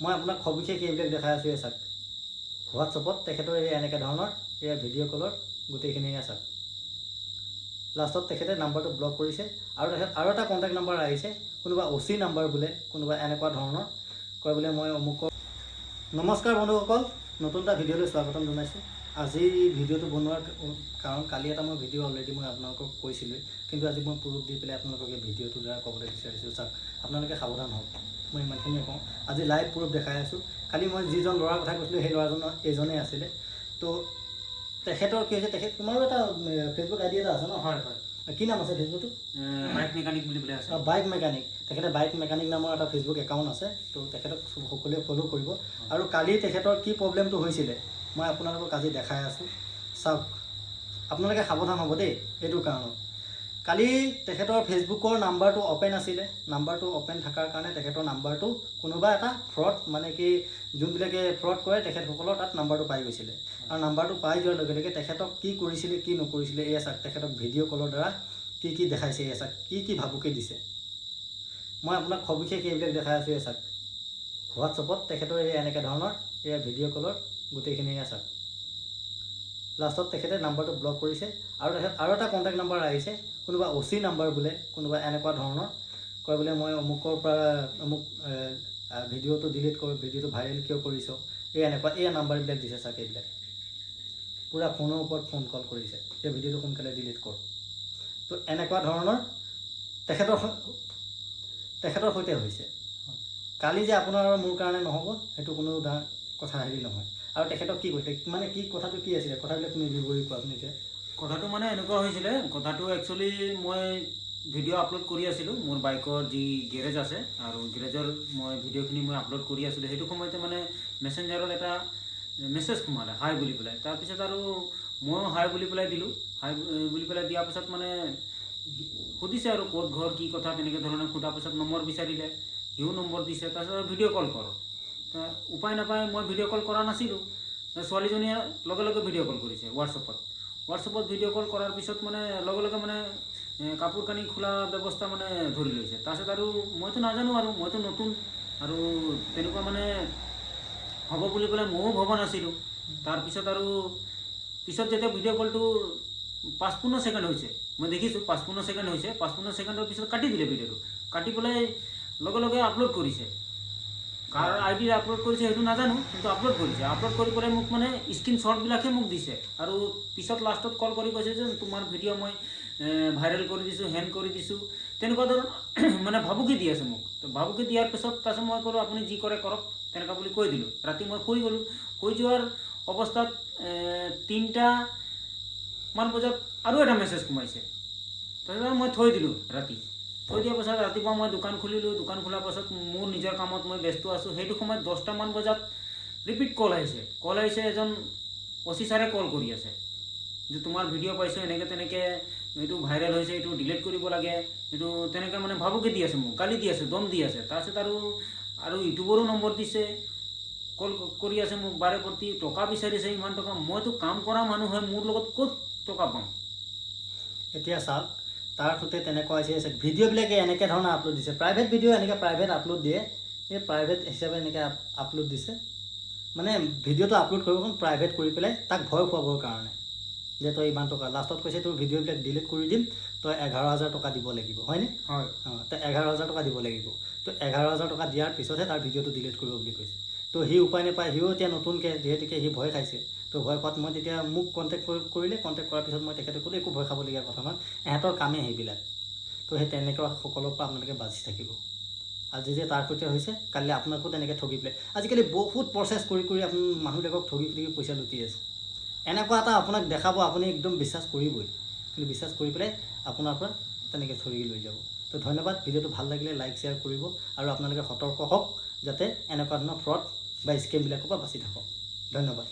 মই আপোনাক সবিশেষ এইবিলাক দেখাই আছোঁ। চাওক হোৱাটছআপত তেখেতৰ এই এনেকৈ ধৰণৰ এয়া ভিডিঅ' কলৰ গোটেইখিনি চাওক। লাষ্টত তেখেতে নাম্বাৰটো ব্লক কৰিছে আৰু আৰু এটা কণ্টেক্ট নাম্বাৰ আহিছে, কোনোবা OC নাম্বাৰ বোলে, কোনোবা এনেকুৱা ধৰণৰ কয় বোলে মই অমুকৰ। নমস্কাৰ বন্ধুসকল, নতুন এটা ভিডিঅ'লৈ স্বাগতম জনাইছোঁ। আজি ভিডিঅ'টো বনোৱাৰ কাৰণ কালি এটা মই ভিডিঅ' অলৰেডি মই আপোনালোকক কৈছিলোঁ, কিন্তু আজি মই প্ৰুফ দি পেলাই আপোনালোকক এই ভিডিঅ'টোৰ দ্বাৰা ক'বলৈ বিচাৰিছোঁ। চাওক আপোনালোকে সাৱধান হওক, মই ইমানখিনিয়ে কওঁ। আজি লাইভ প্ৰুফ দেখাই আছোঁ। কালি মই যিজন ল'ৰাৰ কথা কৈছিলোঁ সেই ল'ৰাজনৰ এইজনেই আছিলে। তো তেখেতৰ কি হৈছে, তোমাৰো এটা ফেচবুক ID এটা আছে ন? হয় হয়। কি নাম আছে ফেচবুকটো? বাইক মেকানিক বুলি পেলাই আছে। Bike mechanic. তেখেতে বাইক মেকানিক নামৰ এটা ফেচবুক একাউণ্ট আছে। তো তেখেতক সকলোৱে ফ'ল' কৰিব। আৰু কালি তেখেতৰ কি প্ৰব্লেমটো হৈছিলে মই আপোনালোকক আজি দেখাই আছোঁ। চাওক আপোনালোকে সাৱধান হ'ব দেই। এইটো কাৰণত কালি তেখেতৰ ফেচবুকৰ নাম্বাৰটো অ'পেন আছিলে। নাম্বাৰটো অ'পেন থকাৰ কাৰণে তেখেতৰ নাম্বাৰটো কোনোবা এটা ফ্ৰড, মানে কি যোনবিলাকে ফ্ৰড কৰে তেখেতসকলৰ তাত নাম্বাৰটো পাই গৈছিলে। আৰু নাম্বাৰটো পাই যোৱাৰ লগে লগে তেখেতক কি কৰিছিলে কি নকৰিছিলে এয়া চাওক। তেখেতক ভিডিঅ' কলৰ দ্বাৰা কি দেখাইছে এয়া চাওক, কি ভাবুকি দিছে। মই আপোনাক সবিশেষ এইবিলাক দেখাই আছোঁ। এয়া চাওক হোৱাটছআপত তেখেতৰ এই এনেকৈ ধৰণৰ এয়া ভিডিঅ' কলৰ গোটেইখিনি চাওক। লাষ্টত তেখেতে নাম্বাৰটো ব্লক কৰিছে আৰু এটা কণ্টেক্ট নাম্বাৰ আহিছে, কোনোবা OC নাম্বাৰ বোলে, কোনোবা এনেকুৱা ধৰণৰ কয় বোলে মই অমুকৰ পৰা অমুক ভিডিঅ'টো ডিলিট কৰ, ভিডিঅ'টো ভাইৰেল কিয় কৰিছ, এই নাম্বাৰবিলাক দিছে চাওক। এইবিলাক পূৰা ফোনৰ ওপৰত ফোন কল কৰিছে, এই ভিডিঅ'টো সোনকালে ডিলিট কৰ। তো এনেকুৱা ধৰণৰ তেখেতৰ সৈতে হৈছে। কালি যে আপোনাৰ আৰু মোৰ কাৰণে নহ'ব সেইটো কোনো কথা হেৰি নহয়। আৰু তেখেতক কি কৈছে, মানে কি কথাটো কি আছিলে, কথাবিলাক তুমি বিৱৰি কোৱা। আপুনি এতিয়া কথাটো মানে এনেকুৱা হৈছিলে, কথাটো একচুৱেলি মই ভিডিঅ' আপলোড কৰি আছিলোঁ মোৰ বাইকৰ যি গেৰেজ আছে, আৰু গেৰেজৰ মই ভিডিঅ'খিনি মই আপলোড কৰি আছিলোঁ। সেইটো সময়তে মানে মেছেঞ্জাৰত এটা মেছেজ সোমালে হাই বুলি পেলাই। তাৰপিছত আৰু ময়ো হাই বুলি পেলাই দিলোঁ। হাই বুলি পেলাই দিয়াৰ পিছত মানে সুধিছে আৰু ক'ত ঘৰ কি কথা তেনেকৈ ধৰণে সোধাৰ পিছত নম্বৰ বিচাৰিলে, সিও নম্বৰ দিছে। তাৰপিছত ভিডিঅ' কল কৰক, উপায় নাপায় মই ভিডিঅ' কল কৰা নাছিলোঁ। ছোৱালীজনীয়ে লগে লগে ভিডিঅ' কল কৰিছে হোৱাটছআপত ভিডিঅ' কল কৰাৰ পিছত মানে লগে লগে মানে কাপোৰ কানি খোলা ব্যৱস্থা মানে ধৰি লৈছে। তাৰপিছত আৰু মইতো নাজানো, আৰু মইতো নতুন, আৰু তেনেকুৱা মানে হ'ব বুলি পেলাই ময়ো ভবা নাছিলোঁ। তাৰপিছত আৰু পিছত যেতিয়া ভিডিঅ' কলটো 55 ছেকেণ্ড হৈছে, মই দেখিছোঁ 55 ছেকেণ্ড হৈছে। 55 ছেকেণ্ডৰ পিছত কাটি দিলে ভিডিঅ'টো। কাটি পেলাই লগে লগে আপলোড কৰিছে। কাৰ ID আপলোড কৰিছে সেইটো নাজানো, কিন্তু আপলোড কৰিছে। আপলোড কৰি পেলাই মোক মানে স্ক্ৰীনশ্বটবিলাকহে মোক দিছে। আৰু পিছত লাষ্টত কল কৰি কৈছে যে তোমাৰ ভিডিঅ' মই ভাইৰেল কৰি দিছোঁ, হেণ্ড কৰি দিছোঁ, তেনেকুৱা ধৰণৰ মানে ভাবুকি দি আছে মোক। তো ভাবুকি দিয়াৰ পিছত তাৰপিছত মই ক'লোঁ আপুনি যি কৰে কৰক, তেনেকুৱা বুলি কৈ দিলোঁ। ৰাতি মই শুই গ'লোঁ। শুই যোৱাৰ অৱস্থাত 3টামান বজাত আৰু এটা মেছেজ সোমাইছে। তাৰপিছত মই থৈ দিলোঁ ৰাতি। থৈ দিয়াৰ পাছত ৰাতিপুৱা মই দোকান খুলিলোঁ। দোকান খোলাৰ পাছত মোৰ নিজৰ কামত মই ব্যস্ত আছোঁ। সেইটো সময়ত 10টামান বজাত ৰিপিট কল আহিছে। এজন OC ছাৰে কল কৰি আছে যে তোমাৰ ভিডিঅ' পাইছোঁ, এনেকৈ তেনেকৈ এইটো ভাইৰেল হৈছে, এইটো ডিলিট কৰিব লাগে, এইটো তেনেকৈ মানে ভাবুকি দি আছে, মোক গালি দি আছে, দম দি আছে। তাৰপিছত আৰু ইউটিউবৰো নম্বৰ দিছে, কল কৰি আছে মোক বাৰে প্ৰতি, টকা বিচাৰিছে ইমান টকা। মইতো কাম কৰা মানুহ হয়, মোৰ লগত ক'ত টকা পাম। এতিয়া চাওক তাৰ সৈতে তেনেকুৱা হৈছে। ভিডিঅ'বিলাকে এনেকৈ ধৰণৰ আপলোড দিছে, প্ৰাইভেট ভিডিঅ' এনেকৈ প্ৰাইভেট আপলোড দিয়ে। এই প্ৰাইভেট হিচাপে এনেকৈ আপলোড দিছে, মানে ভিডিঅ'টো আপলোড কৰিব প্ৰাইভেট কৰি পেলাই তাক ভয় খুৱাবৰ কাৰণে যে তই ইমান টকা। লাষ্টত কৈছে তোৰ ভিডিঅ'বিলাক ডিলিট কৰি দিম, তই 11,000 টকা দিব লাগিব, হয়নে? হয়। তই 11,000 টকা দিব লাগিব। তো 11,000 টকা দিয়াৰ পিছতহে তাৰ ভিডিঅ'টো ডিলিট কৰিব বুলি কৈছে। তো সি উপায় নাপায়, সিও এতিয়া নতুনকৈ যিহেতুকে সি ভয় খাইছে। তো ভয় খোৱাত মই তেতিয়া মোক কণ্টেক্ট কৰিলে। কণ্টেক্ট কৰাৰ পিছত মই তেখেতে ক'লোঁ একো ভয় খাবলগীয়া কথা নহয়, এহেঁতৰ কামেই সেইবিলাক। তো সেই তেনেকুৱা সকলৰ পৰা আপোনালোকে বাচি থাকিব। আজি যে তাৰ সৈতে হৈছে, কাইলৈ আপোনাকো তেনেকৈ ঠগি পেলাই। আজিকালি বহুত প্ৰচেছ কৰি আপুনি মানুহবিলাকক ঠগি পইচা লুটি আছে। এনেকুৱা এটা আপোনাক দেখাব, আপুনি একদম বিশ্বাস কৰিবই, কিন্তু বিশ্বাস কৰি পেলাই আপোনাৰ পৰা তেনেকৈ ঠগি লৈ যাব। তো ধন্যবাদ। ভিডিঅ'টো ভাল লাগিলে লাইক শ্বেয়াৰ কৰিব, আৰু আপোনালোকে সতৰ্ক হওক যাতে এনেকুৱা ধৰণৰ ফ্ৰড বা স্কেমবিলাকৰ পৰা বাচি থাকক। ধন্যবাদ।